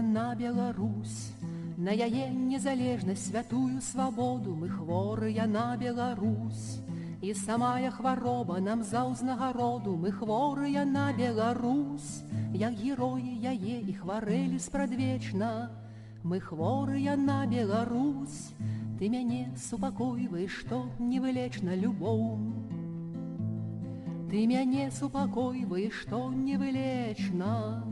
на Беларусь, на яе незалежнасць, святую свабоду, мы хворыя на Беларусь. І самая хвароба нам за ўзнагароду, мы хворыя на Беларусь. Як героі яе і хварэлі спрадвечна, мы хворыя на Беларусь. Ты мяне супакойваеш, што невылечна любоў. Ты мяне супакойваеш, што невылечна.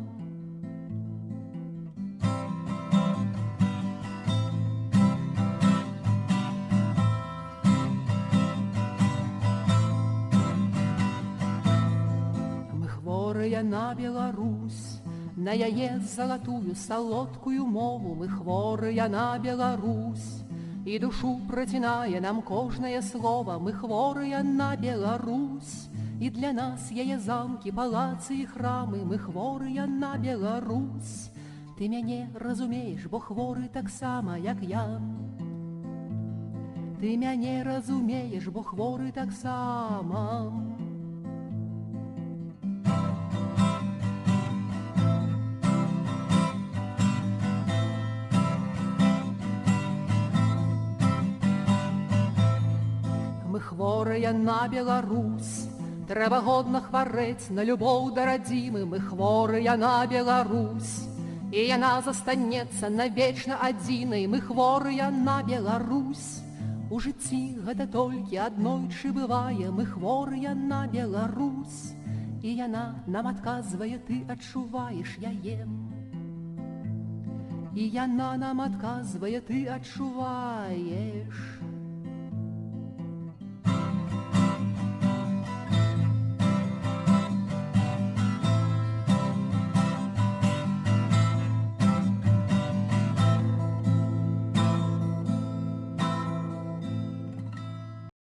Мы хворыя на Беларусь, на яе залатую салодкую мову, мы хворыя на Беларусь. І душу працінае нам кожнае слова, мы хворыя на Беларусь. І для нас яе замкі, палацы і храмы, мы хворыя на Беларусь. Ты мяне разумееш, бо хворы таксама, як я. Ты мяне разумееш, бо хворы таксама. Мы хворыя на Беларусь, трэба годна хварэць на любоў да радзімы. Мы хворыя на Беларусь, і яна застанецца навечна адзінай. Мы хворыя на Беларусь, у жыцці гэта толькі аднойчы бывае. Мы хворыя на Беларусь, і яна нам адказвае, ты адчуваеш яе. І яна нам адказвае, ты адчуваеш.